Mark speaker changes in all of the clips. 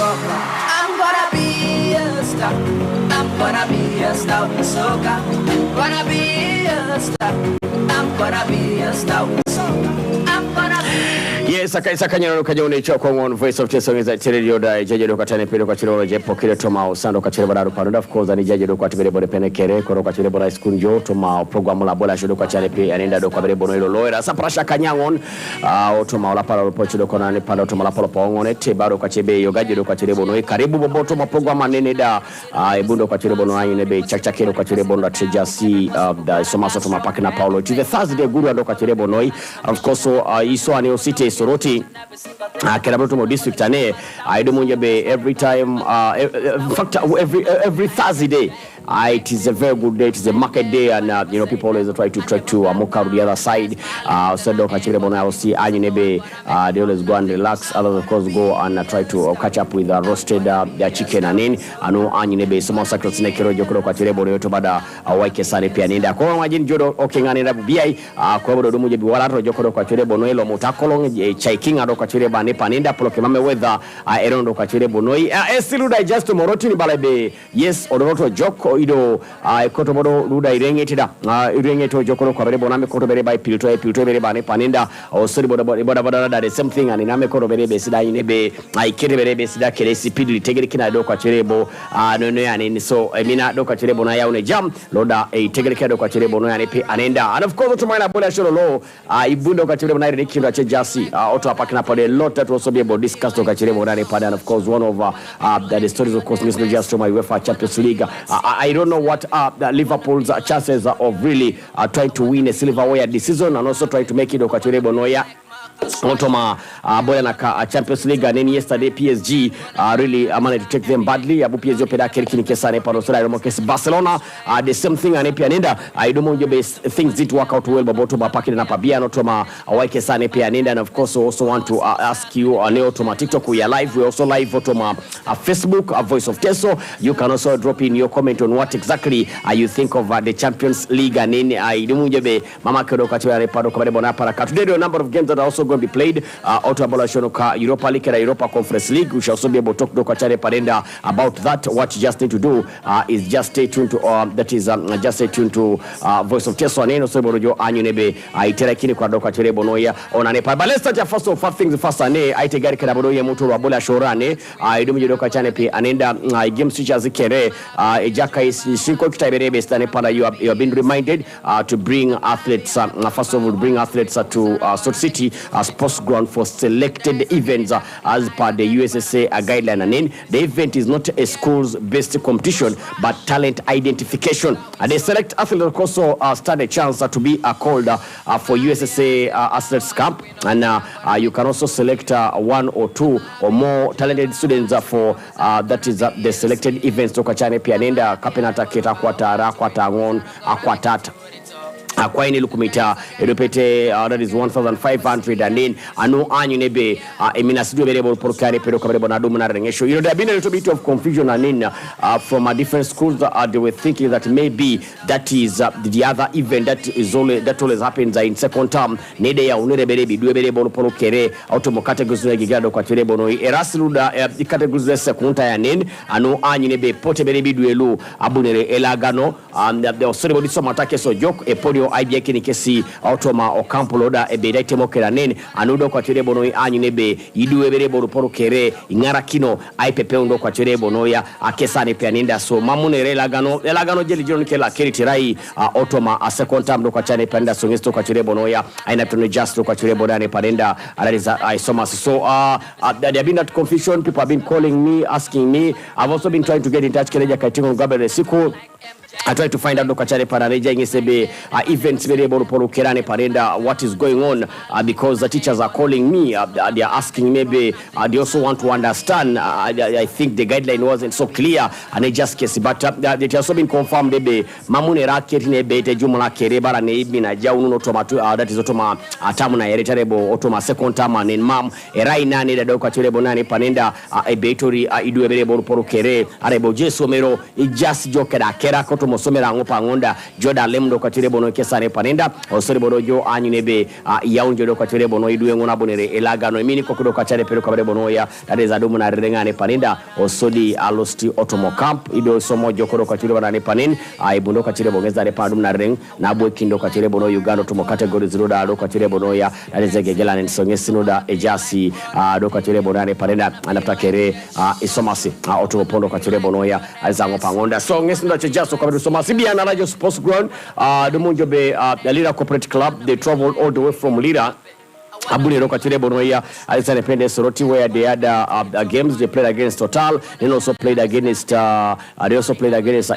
Speaker 1: soccer. I'm gonna be a star. I'm gonna be a star with soccer. Gonna be a star. I'm gonna be a star with soccer. I'm gonna be.
Speaker 2: Yes, akanyano kanyone choko on Voice of Tesongeza radio da jaje do katane pelo kwa chiro je pokile toma usando ka chiro bararu pano of course ani jaje do kwa tibere bore penekere ko kwa chiro bora skunjo toma program la bola shodo kwa chale pe anenda do kwa bere bono ilo loera saprasha kanyangon toma la pala pocho do kona ni pala toma la pala pongone te baro kwa chebe yo gaje do kwa chiro bono karibu bobo toma program anene da ebundo kwa chiro bono ayi nebe chakchakero kwa chiro bono trejasi da soma so toma pakina Paulo to the Thursday guru do kwa chiro bono of course iso ani city soroti Kerabotomo district ane I do munjabe every time in fact every Thursday it is a very good day. It is a market day, and people always try to Amoka to the other side. So I'll see Anyebe. They always go and relax. Others of course go and try to catch up with roasted their chicken and in. I know Anyebe. Some sacred snake Jokoro Kachirebo Yotobada Waike Sane Pianida. Ko imagine Jodo Okingani Rabi. Kobo do Mujabi Walato Jokoro Kachirebo Noelo Motakolong Chaiking Ado Kachireba Nepaninda Polokimame weather Erondo Kachirebo Noi. Still digest Morotini Balabe. Yes, Odoroto Joko. Ido kotobodo luda irengeto jokoro kwa berebo name kotobere by pilto bere bane paninda o sori boda the same thing and name kotobere besida inebe ikere bere besida kele speed tegere kina do kwa cherebo no yani so mina do kwa cherebo na yaune jam loda tegere kina do kwa cherebo no yani pe anenda and of course to mine bola sholo lo ibundo kwa cherebo na ire kinda che jasi auto apakina pade lot that also be about discuss to kwa cherebo na pade and of course one of the stories of course news just to my UEFA Champions League. I don't know what the Liverpool's chances of really trying to win a silverware this season and also trying to make it Okachurebo Noya. Otoma boya na Champions League and then yesterday PSG really managed to take them badly. Abu PSG opeda kerikini kesane panosora romokes Barcelona the same thing and Pianenda. I don't know things did work out well but Otoma pakina na pabia Otoma waike sane Pianenda and of course also want to ask you on Otoma TikTok we are live. We also live Otoma Facebook Voice of Teso. You can also drop in your comment on what exactly you think of the Champions League and then I don't know mama kedo kachwa repado kabere bona para. Today there are a number of games that are also going to be played out of Europa League and Europa Conference League. We shall also be able to talk to Kachare Parenda about that. What you just need to do is just stay tuned to just stay tuned to Voice of Teso and also Borojo Anyunebe iterakini kwa doka chere bonoya onanepa. But let's start first of all things first ane aitegari kana bonoya mutu wabola shorane idumu doka chane pe anenda game switch azikere ejaka isiko kitaberebe stane para you have been reminded to bring athletes first of all bring athletes to Salt City sports ground for selected events as per the USSA guideline. And then the event is not a schools based competition but talent identification, and they select athletes also stand a chance to be called for USSA athletes camp, and you can also select one or two or more talented students for that is the selected events to kachane pianenda kapenata kita kwatara kwatangon akwatata kwa ini lukumita edopete that is 1,500 and then anu anyunebe emina sidu berebo porokare pero kaberebo na dumu na rengesho. There have been a little bit of confusion and in from different schools they were thinking that maybe that is the other event that always happens in second term nede ya unere berebi duwe berebo porokere automo categories na gigado kwa terebo no erasluda categories sekunta ya nen anu anyunebe pote berebi duelu abunere elagano the osebo diso matake so jok e podio IBA kini kesi automa okampo loda ebeda temokera nen anudo kwa terebo no anyunebe iduwe berebo porokere ingara kino IPP ndo kwa terebo no ya akesane pianinda so mamunere elagano jeli joni kela keritirai automa second term ndo kwa chane panda so ngesto kwa terebo no ya aina tono just kwa terebo dane parenda alariza isomas so there have been that confusion. People have been calling me asking me. I've also been trying to get in touch kereja kaitingo ngabere siku. I try to find out Dokachare Parareja Ngisebe events very able to Kerane Parenda what is going on because the teachers are calling me. They are asking maybe they also want to understand. I think the guideline wasn't so clear and they just case but it has also been confirmed maybe Mamune Raketine Bete Jumala Kerebara Neibina Jauno Tomatu that is Otoma Tamuna Eretarebo Otoma second term and in Mam Eraina the Dokachare Bonani Panenda a Betori Idu able to Porokere Arebo Jesomero it just joked Kera Kotom musomera ngopa ngonda joda lemdo kwa chire bono kesane panenda osori bono jo anyinebe yaunjo do kwa chire bono idwe ngona bonere elaga no mini kokudo kwa chare pero kwa bono ya dadeza dumu na rengane panenda osodi alosti otomo camp ido somo jokoro kwa chire bono ne panin ibundo kwa chire bongeza ne pandum na reng na bwe kindo kwa chire bono Uganda tomo category ziroda do kwa chire bono ya dadeza gegela ne songe sinoda ejasi do kwa chire bono ne panenda anatakere isomasi otomo pondo kwa chire bono ya azango pangonda songe sinoda chejaso kwa isomasi bia na radio sports ground the Munjobe the Lira Corporate Club. They traveled all the way from Lira Abuli Roka Chile Bonoya, Alisa Independence Soroti, where they had games. They played against Total, and also played against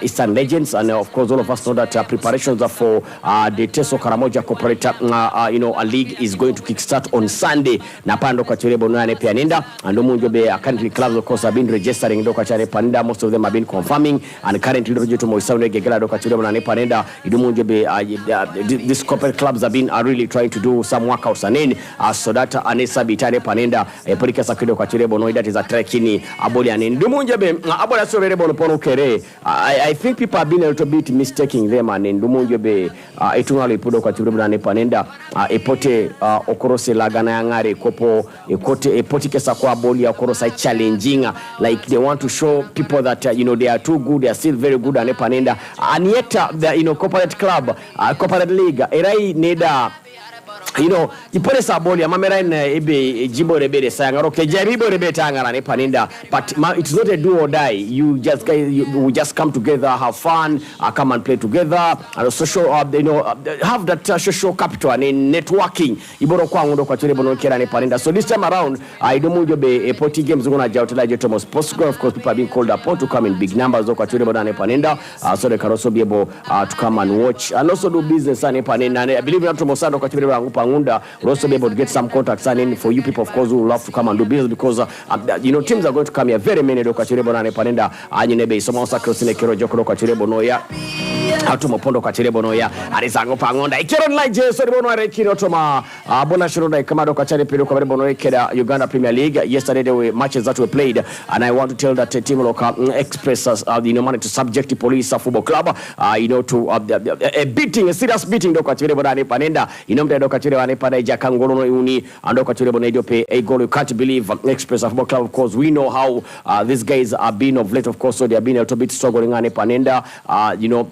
Speaker 2: Eastern Legends, and of course all of us know that preparations for the Teso Karamoja Corporate a league is going to kickstart on Sunday. Napando Kachile Bonoya ne Pianinda, and Munjobe country clubs of course have been registering Doka Chale Panida. Most of them have been confirming, and currently Rojo to Moisane Gegela Doka Chile Bonoya ne Panida. Munjobe these corporate clubs have been really trying to do some workouts and so that Anesa Bitane Panenda Polika Sakido Kachire Bono, that is a trekini Abolian in Dumunjabe Abola so very bono kere. I think people have been a little bit mistaking them, and in Dumunjabe Etunali Pudo Kachurubane Panenda Epote Okorose Lagana Yangare Kopo Ekote Epotike Sakwa Bolia Okorosa challenging, like they want to show people that they are too good, they are still very good, and Panenda, and yet the corporate club corporate league Erai Neda ipole saboli amamera ebe jimbo rebere sayangaro ke jaribo rebeta ngara ne Panenda, but it's not a do or die. You just come together, have fun, come and play together, and social have that social capital and networking iboro kwangu kwa chile bono kera ne Panenda. So this time around I don't move be a party games gonna jautela jeto sports. Of course people are being called upon to come in big numbers kwa chile bono ne Panenda, so they can also be able to come and watch and also do business and Panenda. And I believe that Tomosado kwa chile bono Pangunda will also be able to get some contacts and for you people of course who love to come and do business, because teams are going to come here very many do kwa chile bono ne Panenda anyinebe somosa krosine kero jokoro kwa chile bono ya Atumo pondo kwa chile bono ya arizango pangonda ikero like so bono are kino toma bona shiroda kamado kwa chile piro kwa bono keda Uganda Premier League. Yesterday there were matches that were played, and I want to tell that team local express managed to subject the Police Football Club to a beating, a serious beating do kwa chile bono ne Panenda mdo kwa chile wane pana jakangolo no uni ando kwa chile bono idope a goal. You can't believe Express Football Club. Of course we know how these guys are being of late, of course, so they have been a little bit struggling ane Panenda.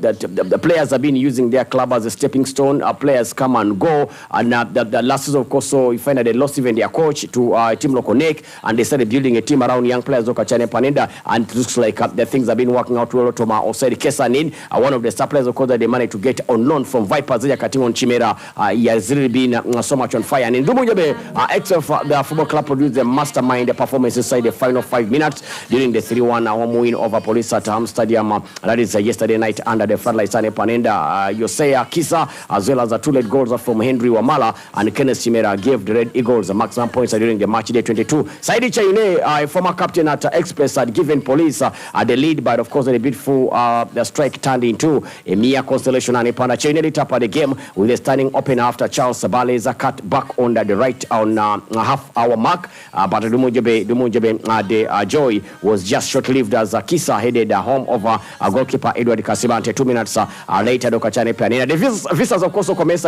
Speaker 2: That the players have been using their club as a stepping stone. Players come and go, and the last season, of course, so you find that they lost even their coach to Team Lokonek, and they started building a team around young players Okachane Panenda, and it looks like the things have been working out well. Toma Osei Kesanin, one of the star players, of course, that they managed to get on loan from Vipers Katimon Chimera. He has really been so much on fire, and in Dumujabe, the football club produced the mastermind performance inside the final 5 minutes during the 3-1 home win over Police at Ham Stadium. That is yesterday night under the floodlights ane Panenda. Yosea Kisa, as well as 2 late goals from Henry Wamala and Kenneth Chimera, gave the Red Eagles the maximum points during the match day 22. Saidi Chaine, former captain at Express, had given Police the lead, but of course the beautiful the strike turned into a mere constellation. And Panda Chaine lit up the game with a standing open after Charles Sabale cut back on the right on half-hour mark, but Dumujebe the joy was just short-lived as Kisa headed home over goalkeeper Edward Kasibante. 2 minutes later, Dokachane Panenda. The visitors, of course, commenced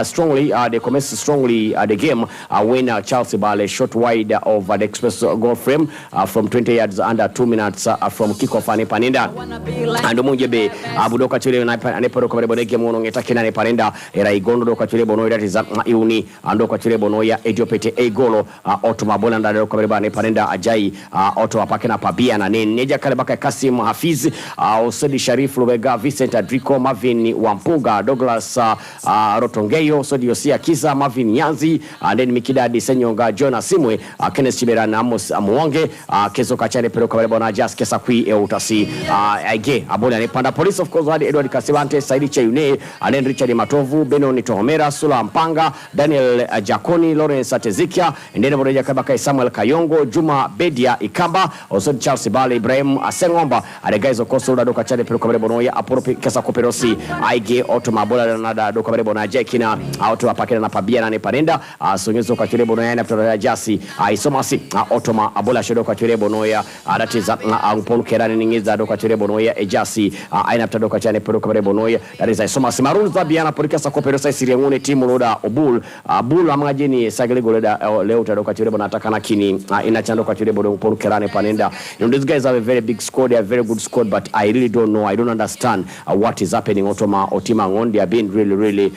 Speaker 2: strongly. They commenced strongly the game when Charles Sabale shot wide over the Express goal frame from 20 yards under 2 minutes from kickoff ane Panenda. And Dumujebe Budoka Chile and Eporo Kabone game on Etakina Panenda era Igondo Doka Chile Bono, that is Iuni and Doka Chile Bonoya Etiopete Egolo Otoma Bolanda Kabane Panenda Ajai Oto Apakena Pabia and Neja Kalebaka Kasim Hafiz Osedi Sharif Lubega Vincent Adrico Marvin Wampuga Douglas Rotongeyo Sodiosia Kisa Marvin Yanzi and then Mikida Disenyonga Jonah Simwe Kenneth Chibera na Amos Amuonge Kezo Kachane Pero Kabona Just Kesakui Eutasi Ige Abola ne Panda. Police of course had Edward Kasibante, Saidi Cheyune, and then Richard Matovu, Beno Nitohomera, Sula Mpanga, Daniel Jakoni, Lawrence Atezikia, and then Moreja Kabaka Samuel Kayongo, Juma Bedia Ikamba, also Charles Ibale, Ibrahim Asengomba, and the guys of course Soldado Kachane Pero Bonoya Apollo kesa koperosi aige otoma bola na doka barebo na jekina auto apakena na pabiana ne panenda sonyezo kwa chirebo no yana ptora jasi isomasi otoma abola shodo kwa chirebo no ya adatiza Paul kerani ningiza doka chirebo no ya ejasi aina ptora doka chane pora barebo no ya dariza isomasi marunza biana polikasa koperosa siriengune timu loda obul bulu amajini sagale goleda leo tadoka chirebo nataka na kini inachando kwa chirebo no Paul kerani panenda. These guys have a very big squad, they have a very good squad, but I really don't know, I don't understand what is happening. Otoma Otima Ngon, they have been really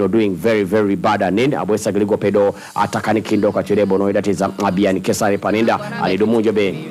Speaker 2: doing very bad. And then Abwesa Gligo Pedo atakani kindo kwa chirebo no, that is Abiani Kesare panenda alidumunjo be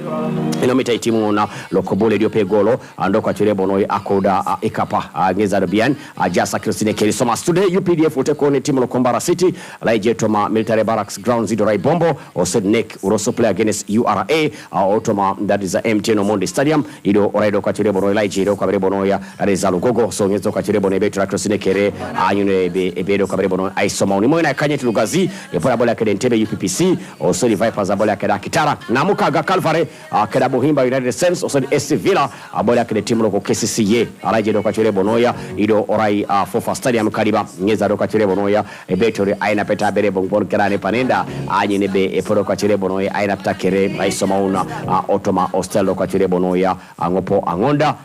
Speaker 2: inomita itimu na lokobole diope golo ando kwa chirebo no akoda ikapa ngeza Abian jasa Christine Kelly. So today UPDF will take on timu Lokombara City laije toma military barracks ground zero right bombo or said neck also play against URA Otoma, that is MTN Omondi Stadium ido oraido kwa chirebo no laije ido kwa berebo no ya reza lugogo so ngezo kwa chirebo no betra Christine Kelly anyune ebedo kwa berebo no aisoma unimo na kanye tulugazi yapora bola kede Entebbe UPPC also the Vipers bola kede Kitara namuka ga Calvary kede Buhimba United Saints also the SC Villa bola kede timu loko KCCA alaje do kwa chirebo no ya ido orai Fofa Stadium kariba ngeza do kwa chirebo no ya ebetori aina peta berebo ngor kerane panenda anyine be eporo kwa chirebo no ya aina ptakere aisoma una Otoma Ostelo kwa chirebo no ya ngopo angonda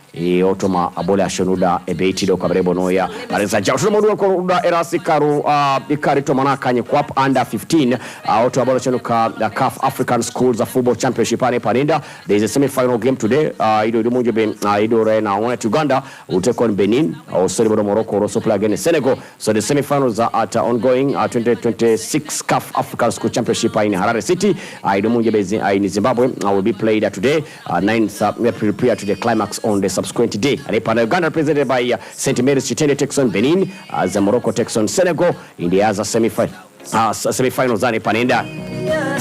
Speaker 2: Otoma abola ashonuda ebeiti do kwa berebo no ya areza jaushuna modu ko uda erasi karu ikari tomana kanye kwap under 15 Otoma abola ashonuka the CAF African Schools Football Championship ane panenda. There is a semi-final game today ido munjo be ido rena on Uganda will take on Benin also Morocco also play against Senegal. So the semi-finals are at ongoing 2026 CAF African School Championship in Harare City ido munjo be in Zimbabwe will be played today 9th April prior to the climax on the subsequent day. And Uganda represented by St. Mary's Chitende takes on Benin as Morocco takes on Senegal in the other semi-finals ane panenda.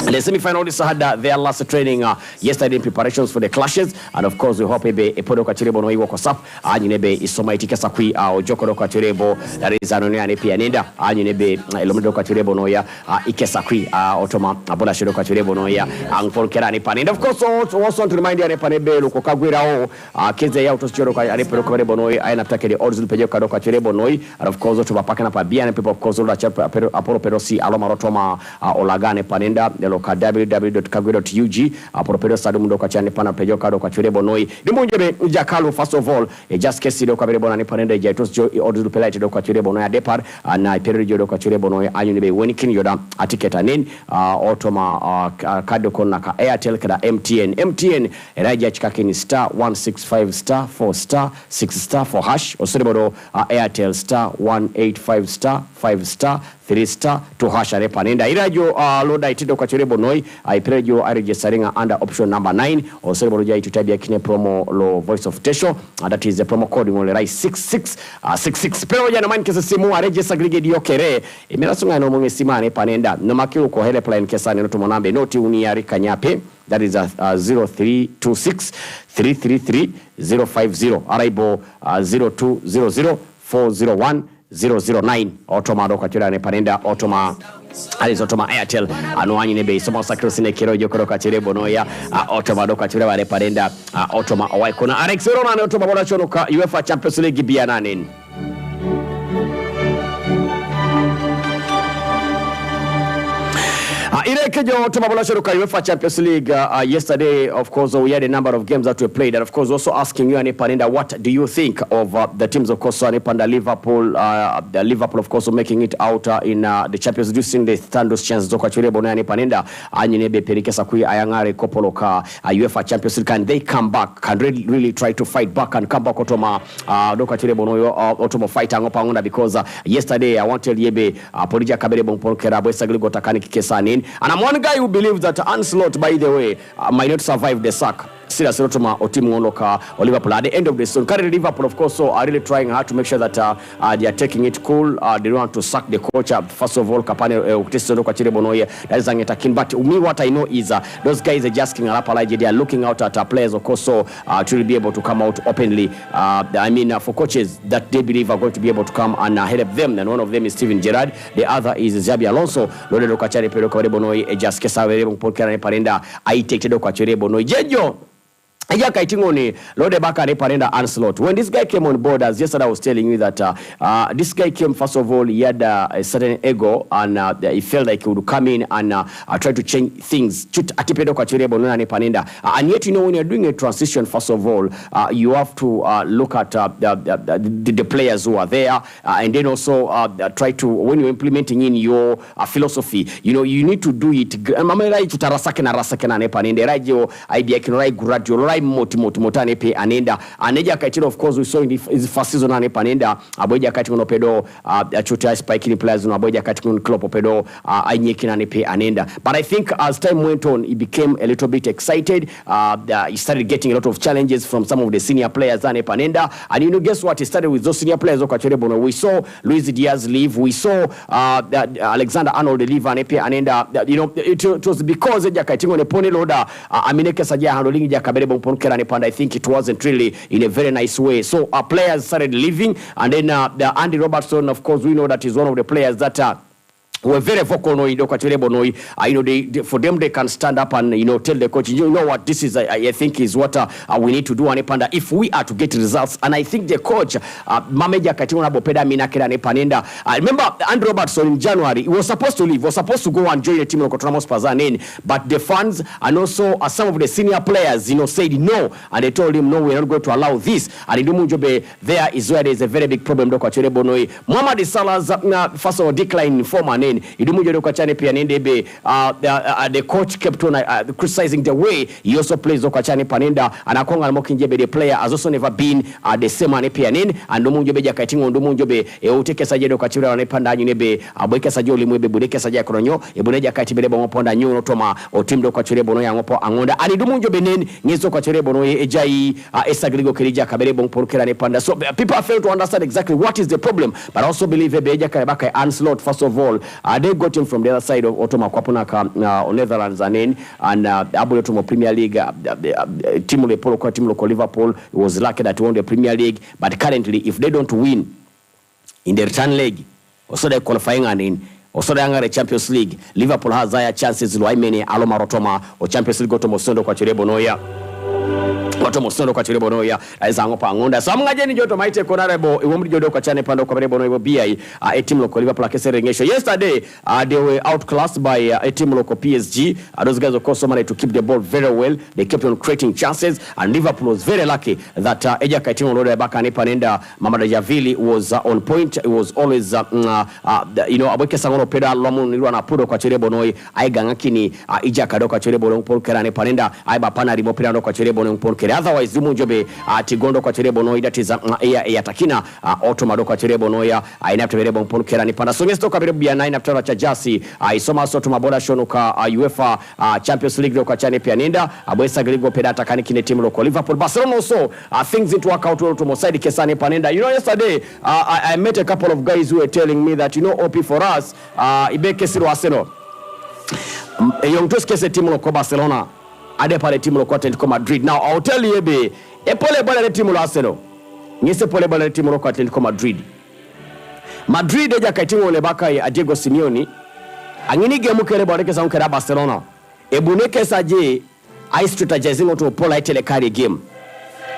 Speaker 2: The semi-finalists had their last training yesterday in preparations for the clashes, and of course we hope epodo kwa chirebo no iwo kosap anyinebe isoma itikesa kui ojoko kwa chirebo that is anone ane pia nenda anyinebe elomedo kwa chirebo no ya ikesa kui Otoma abola shido kwa chirebo no ya angpol kerani panenda. Of course also want to remind you ane panebe luko kagwira o keze ya utoshiro kwa ane pero kwa chirebo no ya aina ptake de orders pejo kwa chirebo no, and of course to bapaka na pabia and people of course ola aporo perosi aloma rotoma olagane panenda loka www.kagwe.ug apropero sadum do kwa chane pana pejo kado kwa churebo noi dimunjebe jakalo. First of all just kesi do kwa berebo na panenda jaitos jo order pelite do kwa churebo noi depart na period do kwa churebo noi anyunebe wenikin yoda atiketa nin Otoma kado kona ka Airtel kada MTN raja chikakini *165 *4 *6 for hash osrebo Airtel *185 5 3 to hash are panenda irajo loda itido kwa churebo noi iprejo registering under option number 9 osrebo roja itutabia kine promo lo voice of tesho that is the promo code ngole rai 66 pero ya namani kesa simu register grigedi yokere imelasunga no munge simane panenda no makiru ko helpline kesa no tumonambe noti uniari kanyape that is 0326 333 050 araibo 0200 401 009 Otoma do kwa chira ne panenda Otoma alizo Otoma Airtel anuanyi nebe soma sakrosine kirojo kwa chirebo noya Otoma do kwa chira ne panenda Otoma awai kuna Alex Rona ne Otoma bola chonoka UEFA Champions League bia nane. Irekejo Tomabolashoka UEFA Champions League yesterday. Of course, we had a number of games that were played, and of course, also asking you, Panenda, what do you think of the teams? Of course, Panda Liverpool, the Liverpool, of course, making it out in the Champions League, seeing the standout chances. Zoka Churebo na Panenda, Anyinebe Perikesa Kui Ayangare Kopoloka UEFA Champions League. Can they come back? Can really try to fight back and come back? Otoma Doka Churebo no Otomo fight Angopanga because yesterday I wanted Yebe Polija Kabere Bonpolkera Boysagli Gotakani Kesanin. And I'm one guy who believes that Ancelot, by the way, might not survive the sack. Serious Rotoma or Team Onoka or Liverpool at the end of the season. Currently Liverpool, of course, so are really trying hard to make sure that they are taking it cool. They don't want to sack the coach. First of all, Kapane that is attacking. But me, what I know is those guys are just king Alapalaje. They are looking out at players, of course, so to be able to come out openly. I mean, for coaches that they believe are going to be able to come and help them. And one of them is Steven Gerrard. The other is Xabi Alonso. Lode Lokachare Pero Karebonoi, just Kesavere Polkara Parenda. I take the Lokachare Bonoi. Jejo. Aja kaitingoni Lode Baka Panenda Ancelot. When this guy came on board, as yesterday I was telling you that this guy came, first of all, he had a certain ego, and he felt like he would come in and try to change things. And yet, you know, when you're doing a transition, first of all, you have to look at the players who are there, and then also try to, when you're implementing in your philosophy, you know, you need to do it. Idea can write gradual motane pe anenda aneja kaitino. Of course we saw in his first season ane panenda aboja kaitino pedo chuta spike in players no aboja kaitino club pedo anyeki na pe anenda. But I think as time went on, he became a little bit excited. He started getting a lot of challenges from some of the senior players ane panenda, and you know, guess what, he started with those senior players okachorebono. We saw Luis Diaz leave, we saw Alexander Arnold leave ane pe anenda. You know, it was because eja kaitino ne pone loda amineke saja handling ja kaberebo. And I think it wasn't really in a very nice way. So our players started leaving, and then Andy Robertson, of course, we know that he's one of the players that were very vocal. You know, for them, they can stand up and, you know, tell the coach, you know what, this is, I think, is what we need to do. And if we are to get results, and I think the coach, Mameja Katina Bopeda Minakera Nepanenda, I remember Andy Robertson in January, he was supposed to leave, was supposed to go and join the team of Kotramos Pazanen, but the fans and also some of the senior players, you know, said no, and they told him, no, we're not going to allow this. And in Dumunjobe, there is where there's a very big problem. Muhammad Salah's first of all decline in form, and the coach kept on criticizing the way he also plays Okachane Panenda, and Akonga Mokinjebe, the player, has also never been the same ane pianin, and Dumunjobe Jakatingo, Dumunjobe, Euteke Sajedo Kachura Nepanda Unebe, Aboka Sajoli Mube Budeke Sajakronyo, Ebuneja Katibebo Ponda New Toma, or Timdo Kachurebo Yangopo Angonda, and Dumunjobe Nen, Niso Kachurebo, Ejai, Esagrigo Kerija, Kaberebo Porkera Nepanda. So people fail to understand exactly what is the problem, but also believe Beja Karabaka Ancelot, first of all. They got him from the other side of Otoma Kwapunaka, Netherlands, and Abuetomo Premier League. Team Local Liverpool was lucky that won the Premier League, but currently, if they don't win in the return leg, also they're qualifying and in. Also, the Champions League, Liverpool has higher chances. Luaimene, Aloma Rotoma, or Champions League go to Mosondo Kwachirebonoya. Mosondo Kwachirebonoya, as Angopa Angonda. So I'm going to go to my take honorable. It won't be Jodo Kwachane Pando Kwaberebono BI, a team local Liverpool. Yesterday, they were outclassed by a team local PSG. Those guys, of course, managed to keep the ball very well. They kept on creating chances, and Liverpool was very lucky that Eja Kaitino Loda Bakane Panenda, Mamada Javili was on point. It was always, you know, Aboke Sangono Peda Lomun Nirwana Pudo Kwachirebono, Aigangakini, Eja Kado Kwachirebono, Polkerane Panenda, Aiba Pana Rimopirano Kwachirebono, Polker. Otherwise, Dumunjobe, Tigondo Kwachirebono, that is Yatakina, Otomado Kwachirebono, I have to be able to Polkerane Panda. So let's talk about B9 after Chajasi, I saw Sotomaboda Shonoka, UEFA Champions League, Lokachane Pianenda, Abuesa Grigo Pedata Kanikine team local Liverpool. Barcelona also things didn't work out well to Mosaidi Kesane Panenda. You know, yesterday, I met a couple of guys who were telling me that, you know, OP for us, Ibeke Siro Arsenal. Young Tuskese team local Barcelona. Adepale team local Atletico Madrid. Now I'll tell you, be a pole ball team local Arsenal. Yes, a pole ball team local Atletico Madrid. Madrid eja kaitingo lebaka ya Diego Simeone. Angini gemu kere bareke sa unkera Barcelona. Ebuneke saje I strategizing to pola itele carry game.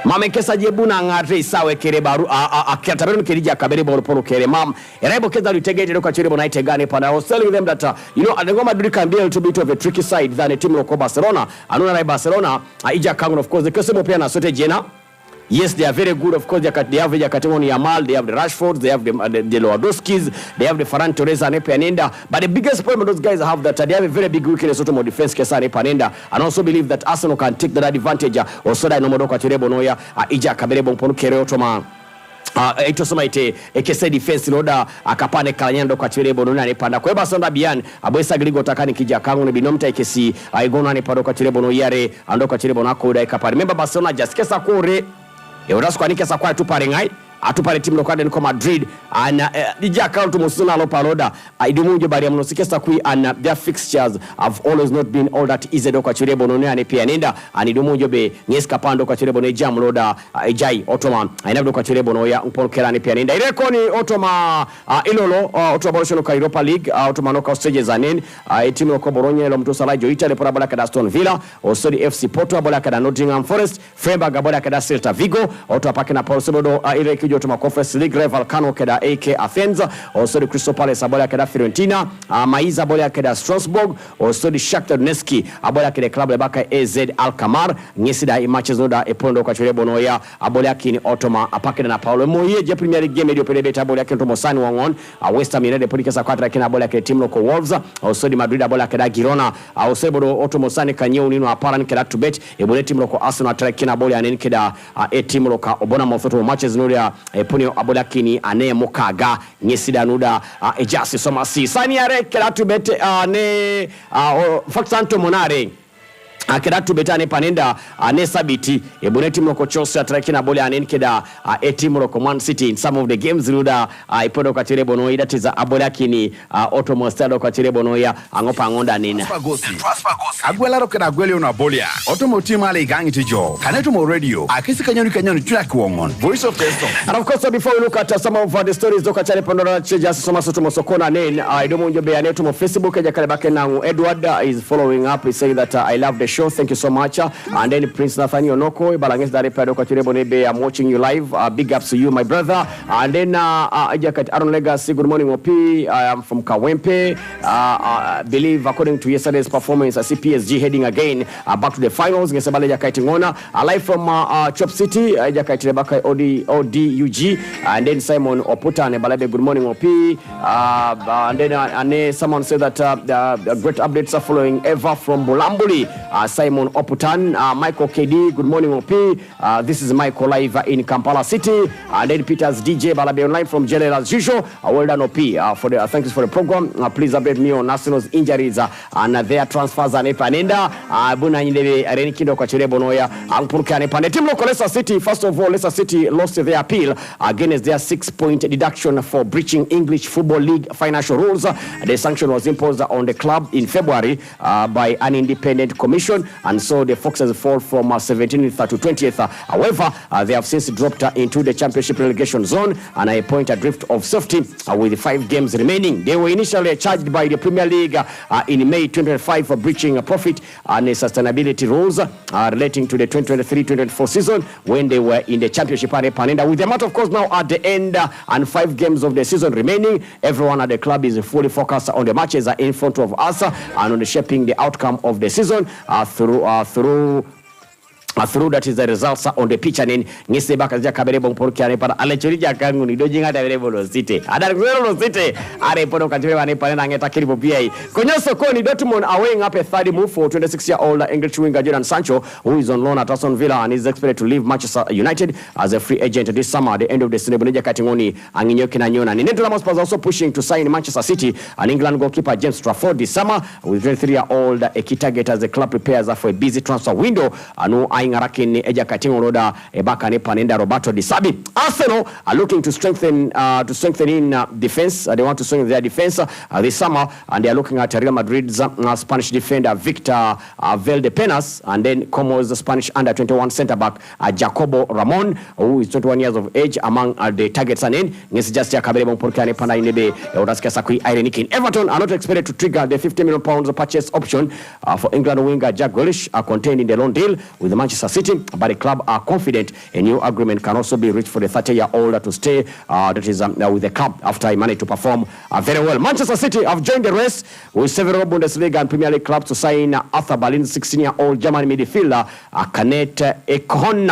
Speaker 2: Mame kesa je buna ngare sawe kere baru akataberu kerija kabere ball polo kere mam. Erebo keza lutegete loka chiri bona itegane pana. I was telling them that you know Atletico Madrid can be a little bit of a tricky side than a team like Barcelona. Anona like Barcelona ija kango, of course the kese mo pia na sote jena. Yes, they are very good. Of course, they have the Yamal, they have the Rashfords, they have the Lewandowskis, they have the Ferran Torres and Panenda. But the biggest problem those guys have that they have a very big weakness to defense Kesane Panenda, and also believe that Arsenal can take that advantage. Also, that no more Katerebonoya, Ija Kaberebo Ponukere Otoma. Ito somaite ekese defense loda akapane kalanyando kwa chirebo nuna ne panda kwa Barcelona bian aboisa grigo takani kija kangu ne binomta ekesi aigona ne pando kwa chirebo no yare ando kwa chirebo na koda ikapare. Remember Barcelona just kesa kore Euras kwa nikesa kwa tu parengai atupale timu lokade niko Madrid ana dija account musuna lo paroda idumunjo bari amunosikesa kui and their fixtures have always not been all that easy do kwa chirebo no ne pia nenda anidumunjo be ngeska pando kwa chirebo no jam loda ejai otoma inabdo kwa chirebo no ya mpolkera ne pia nenda ireko ni otoma ilolo otoma bolono ka Europa League otoma no ka stages anen timu loko Bologna lo mtusa la Italy pora bola kada Aston Villa osodi FC Porto bola kada Nottingham Forest Freiburg bola kada Celta Vigo otoma pakina Paul Sobodo ile kijo otoma Conference League rival Kano kada AK Athens osodi Crystal Palace bola kada Fiorentina Maiza bola kada Strasbourg osodi Shakhtar Donetsk bola kada club le baka AZ Alkmaar nyesida matches noda epondo kwa chirebo no ya bola kini otoma apakina na Paulo Moye je Premier League game dio pelebeta bola kento Mosani wangon West Ham United polikesa kwatra kina bola kile timu loko Wolves osodi Madrid bola kada Girona osebo otomosani kanyeu nino apara nkeda tubet ebole timu loko Arsenal kina bola anen keda timu loka obona mofoto matches noda eponi abola kini ane mokaga nyesida nuda ejasi somasi sani are keda tubet ne Faksanto Monare akedatu betane panenda sabiti ebone timu loko Chelsea atrakina bola anen keda timu loko Man City in some of the games ruda ipodo kwa tirebo no ida tiza abola kini otomostado kwa tirebo no ya angopa ngonda nina
Speaker 3: agwela ro keda gwele una bolia otomo team ale gangi tijo kaneto mo radio akisi kanyoni track wongon voice of the storm.
Speaker 2: And of course, so before we look at some of the stories doka chale pandora just so maso tomo sokona nen idomo njobe aneto mo Facebook eja kale bake na Edward is following up. He's saying that I love the show. Thank you so much. And then Prince Nathaniel Noko, Balanges Dare Pado Katurebo Nebe, I'm watching you live. Big ups to you, my brother. And then Aaron Legacy, good morning, OP. I am from Kawempe. Believe according to yesterday's performance, I see PSG heading again back to the finals. Ngesabale Jakaitingona. Live from Chop City, Jakaitirebaka ODUG. And then Simon Oputa and Balabe, good morning, OP. And then someone said that the great updates are following ever from Bolambuli. Simon Oputan, Michael KD, good morning OP. This is Michael live in Kampala City. And then Peter's DJ Balabe online from General as usual. Well done OP. For the thanks for the program. Please update me on Arsenal's injuries and their transfers and Epanenda. Buna Indebe Arenikindo Kwachirebo Noya. Ampurkane Pande. Team local Leicester City. First of all, Leicester City lost their appeal against their 6-point deduction for breaching English Football League financial rules. The sanction was imposed on the club in February by an independent commission, and so the Foxes fall from 17th to 20th. However, they have since dropped into the championship relegation zone and a point adrift of safety with 5 games remaining. They were initially charged by the Premier League in May 2025 for breaching profit and sustainability rules relating to the 2023-2024 season when they were in the championship area Panenda. With the match, of course, now at the end and 5 games of the season remaining, everyone at the club is fully focused on the matches in front of us and on shaping the outcome of the season through that is the results on the pitch. And ngise baka ja kaberebo mporoki ane para alechorija kangu ni dojinga ta berebo city ada lo city are podo katwe ane para na ngeta kiribo pia konyoso koni Dortmund are weighing up a third move for 26-year-old English winger Jadon Sancho, who is on loan at Aston Villa and is expected to leave Manchester United as a free agent this summer at the end of the season. Boneja katingoni anginyoki na nyona. Neto Ramos was also pushing to sign Manchester City and England goalkeeper James Trafford this summer, with 23-year-old Ekitagate as the club prepares for a busy transfer window. No Ngarakin eja katingo roda ebaka ne panenda Roberto Di Sabi. Arsenal are looking to strengthen in defense. They want to strengthen their defense this summer, and they are looking at Real Madrid's Spanish defender Victor Valdepenas, and then Como's Spanish under-21 centre-back Jacobo Ramon, who is 21 years of age, among the targets. And then just Everton are not expected to trigger the £50 million purchase option for England winger Jack Grealish contained in the loan deal with Manchester City, but the club are confident a new agreement can also be reached for the 30-year-old to stay that is with the club after he managed to perform very well. Manchester City have joined the race with several Bundesliga and Premier League clubs to sign Arthur Berlin's 16-year-old German midfielder Kanet Ekon.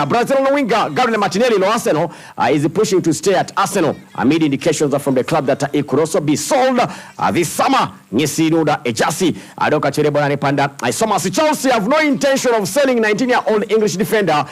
Speaker 2: Brazil winger Gabriel Martinelli Arsenal is pushing to stay at Arsenal amid indications from the club that he could also be sold this summer. Nyesiruda Ejasi Adoka Cherebo Panda. I saw Chelsea have no intention of selling 19-year-old English defender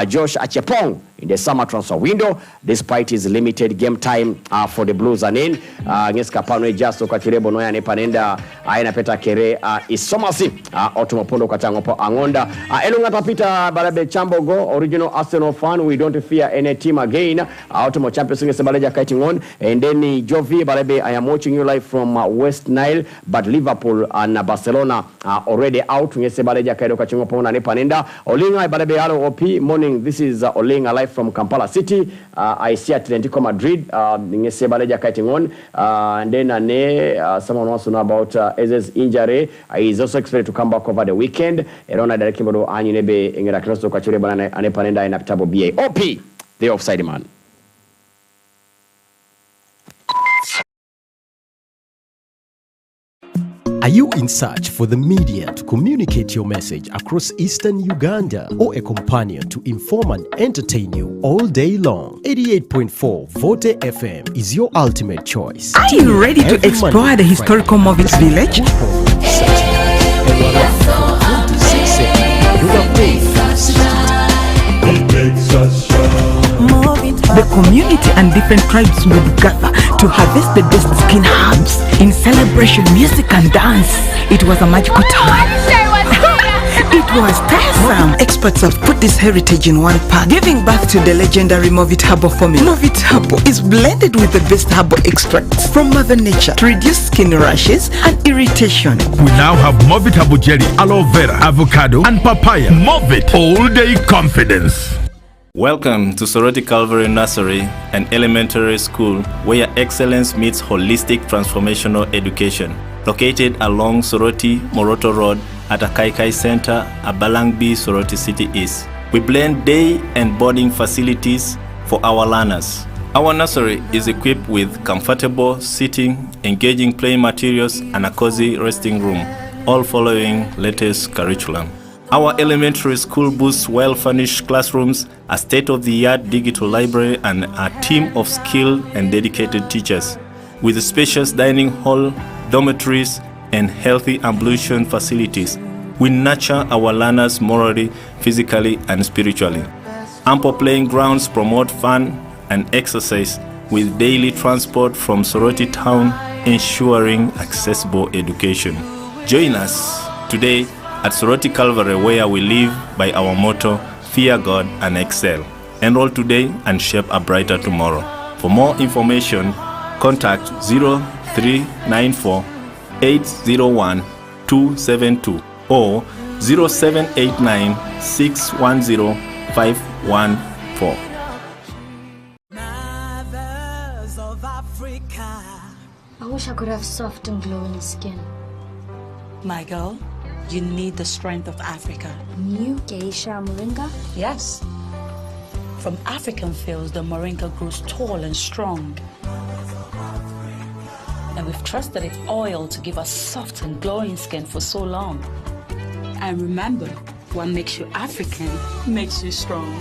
Speaker 2: Josh Achepong in the summer transfer window, despite his limited game time for the Blues. And in Ngeska Panwe Jaso Kachirebo Noya Nepanenda Aina Peta Kere Isomasi Otomopondo Katangopo Angonda Elunga Tapita Barabe Chambogo, original Arsenal fan. We don't fear any team again. Otomo Champions League Sebaleja kiting on. And then Jovi Barabe, I am watching you live from West Nile, but Liverpool and Barcelona are already out. Sebaleja Kaido Kachingopo Nepanenda Olinga Barabe Alo OP morning. This is Olinga live from Kampala City. I see Atletico Madrid. And then someone wants to know about Eze's injury. He is also expected to come back over the weekend. OP, the offside man.
Speaker 4: Are you in search for the media to communicate your message across Eastern Uganda, or a companion to inform and entertain you all day long? 88.4 Vote FM is your ultimate choice.
Speaker 5: Are you ready to explore the historical Movit village? The community and different tribes would gather to harvest the best skin herbs in celebration, music and dance. It was a magical time. It was awesome. Experts have put this heritage in one pot, giving birth to the legendary Movit Herbal formula. Movit Herbal is blended with the best herbal extracts from Mother Nature to reduce skin rashes and irritation.
Speaker 6: We now have Movit Herbal Jelly, aloe vera, avocado and papaya. Movit all day confidence.
Speaker 7: Welcome to Soroti Calvary Nursery and Elementary School, where excellence meets holistic transformational education. Located along Soroti Moroto Road at Akaikai Center, Abalangbi, Soroti City East. We blend day and boarding facilities for our learners. Our nursery is equipped with comfortable seating, engaging playing materials, and a cozy resting room, all following latest curriculum. Our elementary school boasts well-furnished classrooms, a state-of-the-art digital library, and a team of skilled and dedicated teachers. With a spacious dining hall, dormitories, and healthy ablution facilities, we nurture our learners morally, physically, and spiritually. Ample playing grounds promote fun and exercise, with daily transport from Soroti town ensuring accessible education. Join us today at Soroti Calvary, where we live by our motto, fear God and excel. Enroll today and shape a brighter tomorrow. For more information, contact 0394 801 272 or 0789 610 514.
Speaker 1: Mothers of Africa.
Speaker 8: I wish I could have soft and glowing skin.
Speaker 9: My girl, you need the strength of Africa.
Speaker 8: New geisha moringa?
Speaker 9: Yes. From African fields, the moringa grows tall and strong. And we've trusted its oil to give us soft and glowing skin for so long. And remember, what makes you African makes you strong.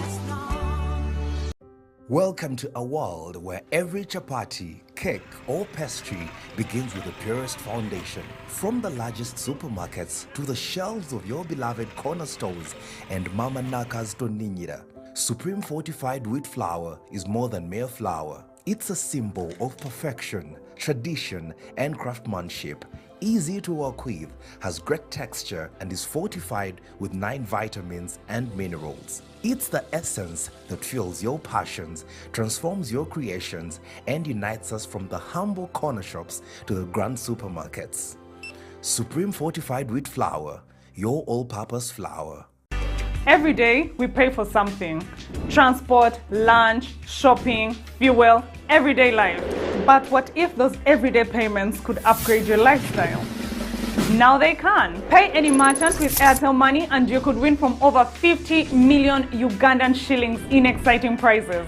Speaker 10: Welcome to a world where every chapati, cake or pastry begins with the purest foundation. From the largest supermarkets to the shelves of your beloved corner stores and Mama Naka's Toninyira, Supreme Fortified Wheat Flour is more than mere flour. It's a symbol of perfection, tradition and craftsmanship. Easy to work with, has great texture and is fortified with 9 vitamins and minerals. It's the essence that fuels your passions, transforms your creations, and unites us from the humble corner shops to the grand supermarkets. Supreme Fortified Wheat Flour, your all-purpose flour.
Speaker 11: Every day we pay for something: transport, lunch, shopping, fuel, everyday life. But what if those everyday payments could upgrade your lifestyle? Now they can. Pay any merchant with Airtel Money and you could win from over 50 million Ugandan shillings in exciting prizes.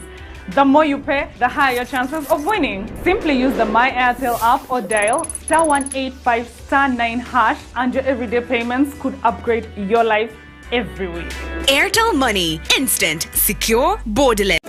Speaker 11: The more you pay, the higher your chances of winning. Simply use the My Airtel app or dial *185 *9# and your everyday payments could upgrade your life every week.
Speaker 12: Airtel Money, instant, secure, borderless.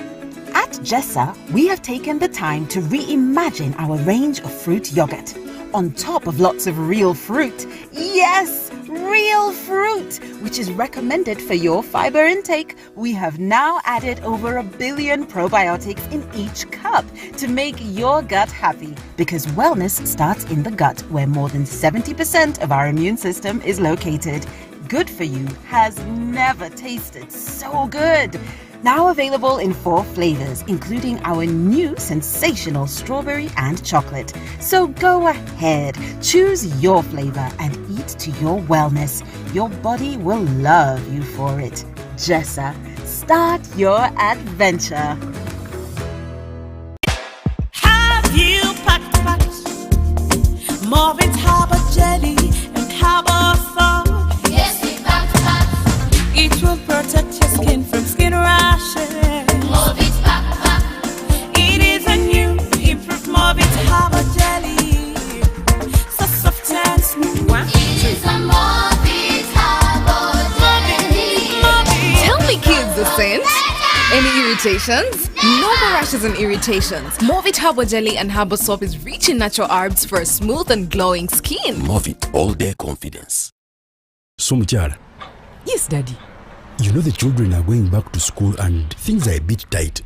Speaker 13: At Jessa, we have taken the time to reimagine our range of fruit yogurt.
Speaker 5: on top of lots of real fruit. Yes, real fruit, which is recommended for your fiber intake. We have now added over 1 billion probiotics in each cup to make your gut happy, because wellness starts in the gut, where more than 70% of our immune system is located. Good for you has never tasted so good. Now available in 4 flavors, including our new sensational strawberry and chocolate. So go ahead, choose your flavor and eat to your wellness. Your body will love you for it. Jessa, start your adventure.
Speaker 13: Have you packed Marvin's Harbour Jelly and Harbour Fog? Yes, we packed. It will protect your skin from skin rashes. Marvin's pack. It is a new improved Marvin's Harbour Jelly, so soft and smooth. It is a Marvin's Harbour Jelly.
Speaker 14: Tell me, kids, the sense. Any irritations? No more rashes and irritations. Movit Herbal Jelly and Herbal Soap is rich in natural herbs for a smooth and glowing skin.
Speaker 15: Movit All Day Confidence. So, Muchara.
Speaker 16: Yes, Daddy.
Speaker 15: You know the children are going back to school and things are a bit tight.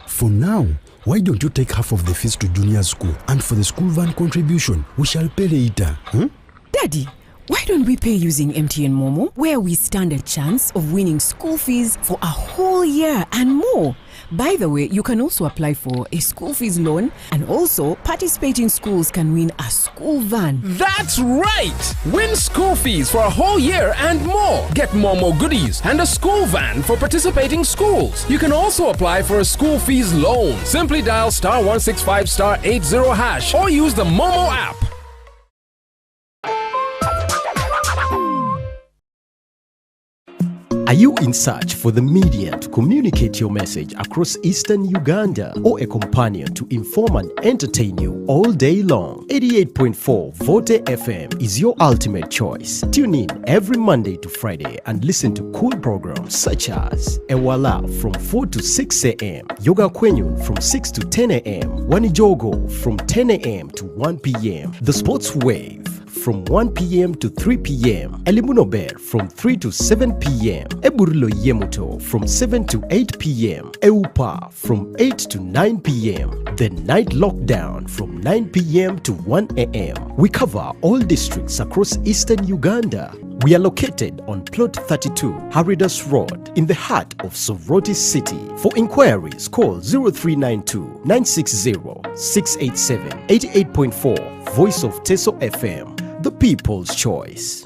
Speaker 15: For now, why don't you take half of the fees to junior school, and for the school van contribution, we shall pay later.
Speaker 16: Daddy, why don't we pay using MTN Momo, where we stand a chance of winning school fees for a whole year and more? By the way, you can also apply for a school fees loan, and also participating schools can win a school van.
Speaker 17: That's right! Win school fees for a whole year and more. Get Momo goodies and a school van for participating schools. You can also apply for a school fees loan. Simply dial *165*80# or use the Momo app.
Speaker 4: Are you in search for the media to communicate your message across Eastern Uganda, or a companion to inform and entertain you all day long? 88.4 Vote FM is your ultimate choice. Tune in every Monday to Friday and listen to cool programs such as Ewala from 4 to 6 a.m., Yoga Kwenyun from 6 to 10 a.m., Wanijogo from 10 a.m. to 1 p.m., The Sports Wave from 1 p.m. to 3 p.m. Elimunober from 3 to 7 p.m. Eburilo Yemuto from 7 to 8 p.m. Eupa from 8 to 9 p.m. The Night Lockdown from 9 p.m. to 1 a.m. We cover all districts across Eastern Uganda. We are located on Plot 32, Haridas Road, in the heart of Soroti City. For inquiries, call 0392 960 687. 88.4 Voice of Teso FM, the people's choice.